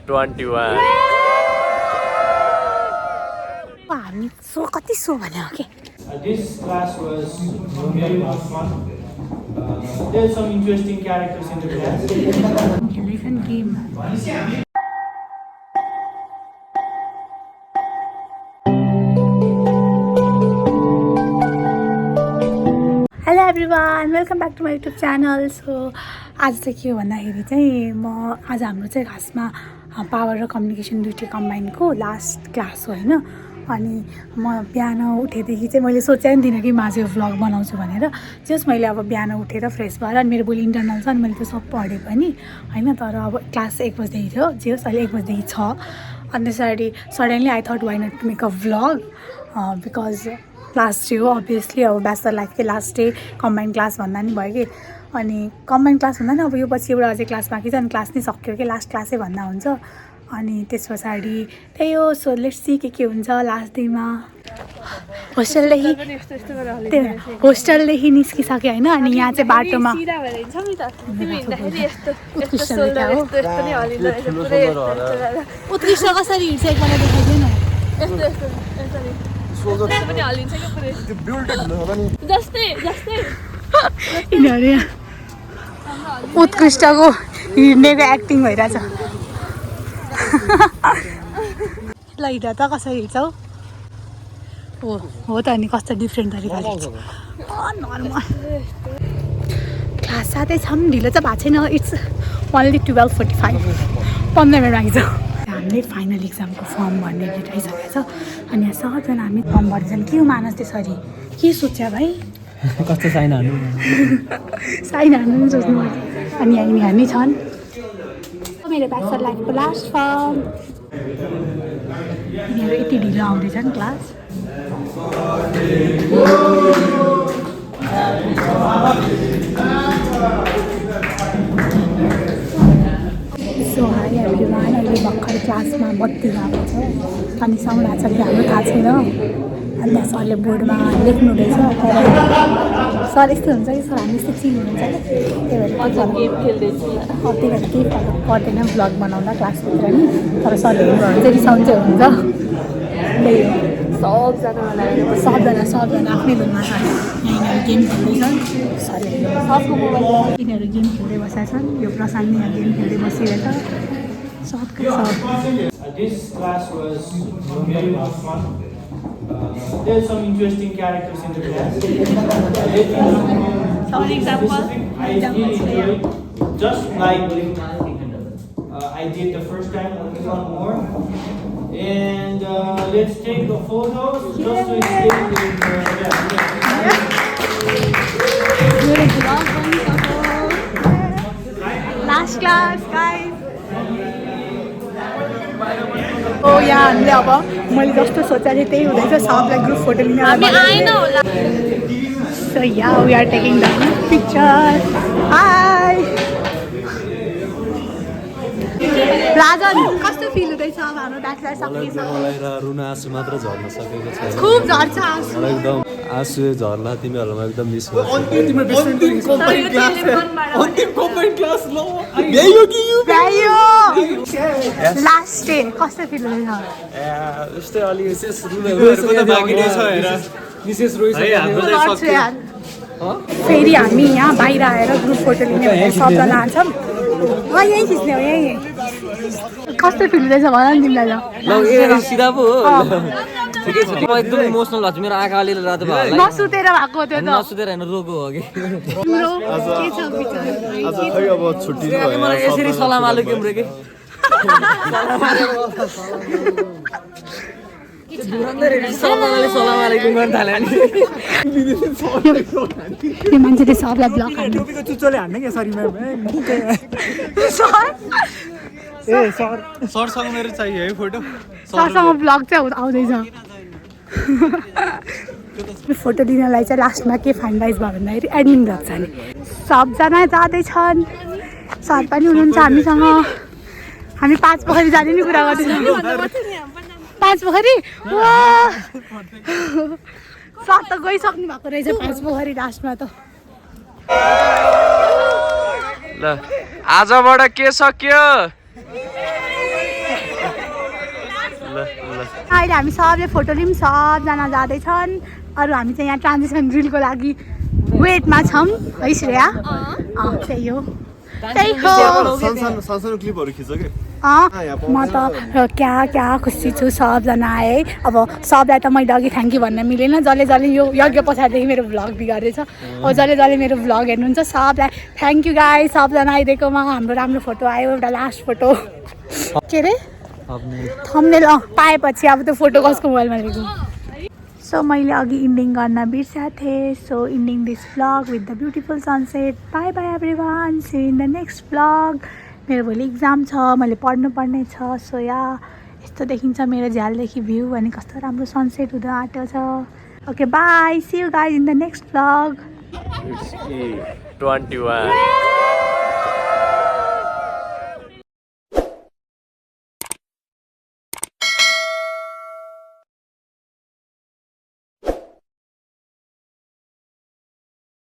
21. हामी सो कति सो भन्यो के This class was very much fun. There's some interesting characters in the class. खेल्दैछन् game hello everyone welcome back to my YouTube channel so आज चाहिँ के हो भन्दाखेरि चाहिँ आज हाम्रो चाहिँ खासमा पावर र कम्युनिकेसन दुइटै कम्बाइनको लास्ट क्लास हो होइन अनि म बिहान उठेदेखि चाहिँ मैले सोचेको थिइनँ कि म आज यो भ्लग बनाउँछु भनेर जस मैले अब बिहान उठेर फ्रेस भएर अनि मेरो भोलि इन्टरनल छ अनि मैले त्यो सब पढेँ पनि होइन तर अब क्लास 1 बजीदेखि थियो जे होस् अहिले 1 बजीदेखि छ अनि त्यसरी suddenly I thought why not to make a vlog because class 3 हो अभियसली अब ब्याचलर लाइफकै लास्ट डे कम्बाइन्ड क्लास भन्दा नि भयो कि अनि कम्बाइन्ड क्लास भन्दा नि अब यो पछि एउटा अझै क्लास बाँकी छ अनि क्लास नै सक्यो कि लास्ट क्लासै भन्दा हुन्छ अनि त्यस पछाडि त्यही हो सो लेट्स सी के हुन्छ लास्ट डेमा होस्टेलदेखि निस्किसक्यो होइन अनि यहाँ चाहिँ बाटोमा उत्कृष्ट कसरी हिँड्छ एकपल्ट देखाइदिएन यिनीहरू उत्कृष्टको हिँड्नेको एक्टिङ भइरहेछ ल हिँड त कसरी हिँड्छौ हो त अनि कस्तो डिफ्रेन्ट तरिकाले नर्मल क्लास साथै छौँ ढिलो चाहिँ भएको छैन इट्स ओन्ली 12:45 15 मिनट बाँकी छ हामीले फाइनल इक्जामको फर्म भर्ने डेट आइसकेको छ अनि यहाँ सबजना हामी फर्म भर्दैछन् के हो मानस त्यसरी के सोच्या भाइ कस्तो साइन हान्नु साइन हान्नु पनि सोच्नु अनि यहाँ नि छन् मेरो ब्याचलर लाइफको लास्ट फर्म यिनीहरू यति ढिलो आउँदैछन् क्लास सो हाई एभ्रिवान अहिले भर्खर क्लासमा बत्ती गएको छ अनि साउन्ड आएको छ कि हाम्रो थाहा छैन अनि त्यहाँ सरले बोर्डमा लेख्नु हुँदैछ सर यस्तो हुन्छ कि सर हामी यस्तो चिन्नुहुन्छ कि त्यही भएर गेम खेल्दैछ त्यही भएर केही फरक पर्दैन भ्लग बनाउँदा क्लासभित्र नि तर सरले चाहिँ रिसाउन्ड चाहिँ हुन्छ त्यही हो सबजना आफ्नै धुनमा छ यिनीहरू गेम खेल्दैछन् सरले सबको मोबाइल यिनीहरू गेम खेल्दै बसेका छन् यो प्रशान्त यहाँ गेम खेल्दै बसिरहेछ सबकै सब This class was very much fun. There's some interesting characters in the class. Some example. I did enjoy just like I did the first time, only one more. And let's take the photos just to escape Last class, guys. ओ यहाँ हामीले अब मैले जस्तो सोचेको थिएँ त्यही हुँदैछ सबलाई ग्रुप फोटो लिन so yeah we are taking the picture hi Rajan कस्तो फिल हुँदैछ अब हाम्रो ब्याचलर सकिसक्यो रुन आँसु मात्र झर्न सकेको छ खुब झर्छ आँसु एकदम आँसु झर्ला तिमीहरूलाई एकदम मिस गर्छु लास्ट डे कस्तो फिल हुँदैछ यस्तै अलि विशेष रुनहरूको त बाँकी नै छ हेर विशेष रोइसक्यो फेरि हामी यहाँ बाहिर आएर ग्रुप फोटो लिने भनेर सबजना आन्छौँ यहीँ खिच्ने हो यहीँ कस्तो फिल हुँदैछ भन नि तिमीलाई ल ए सिधा पो हो ठिकै छ म एकदम इमोसनल भएको छु मेरो आँखा अलिअलि रातो भयो नसुतेर भएको त्यो त नसुतेर हैन रोगो हो कि तिम्रो के छ विचार आज खै अब छुट्टी नै भयो मलाई यसरी सलाम आलेकुम रे के सबैले सलाम आलेकुम गर्न थाले नि यो मान्छेले सबलाई ब्लक हान्नु टोपीको चुच्चोले हान्ने के सरी म्याम ए सर सरसँग मेरो चाहियो है फोटो सरसँग ब्लग चाहिँ आउँदैछ फोटो लिनलाई चाहिँ लास्टमा के फाइनलाइज भयो भन्दाखेरि एडमिन राख्छ नि सबजना जाँदैछन् सर पनि हुनुहुन्छ हामीसँग हामी 5 पोखरी जाने नि कुरा गर्दैछौँ 5 पोखरी सर त गइसक्नु भएको रहेछ 5 पोखरी लास्टमा त ल आजबाट के सक्यो अहिले हामी सबले फोटो लियौँ सबजना जाँदैछन् अरू हामी चाहिँ यहाँ ट्रान्जिसन ड्रिलको लागि वेटमा छौँ है श्रेया त्यही हो सानो क्लिपहरू खिच्छ के म त क्या खुसी छु सबजना आए अब सबलाई त मैले अघि थ्याङ्क यू भन्न मिलेन जसले यो यज्ञ पछाडिदेखि मेरो भ्लग बिगारेछ अब जसले मेरो भ्लग हेर्नुहुन्छ सबलाई थ्याङ्क यू गाइस सबजना आइदिएकोमा हाम्रो राम्रो फोटो आयो एउटा लास्ट फोटो के अरे थम्बनेल पाएपछि अब त्यो फोटो कसको मोबाइलमा लिएको सो मैले अघि इन्डिङ गर्न बिर्सेको थिएँ so ending this vlog with the beautiful sunset bye bye everyone see in the next vlog मेरो भोलि इक्जाम छ मैले पढ्नुपर्ने छ सो यस्तो देखिन्छ मेरो झ्यालदेखि भ्यू अनि कस्तो राम्रो सनसेट हुँदा आँटेको छ okay bye see you guys in the next vlog 21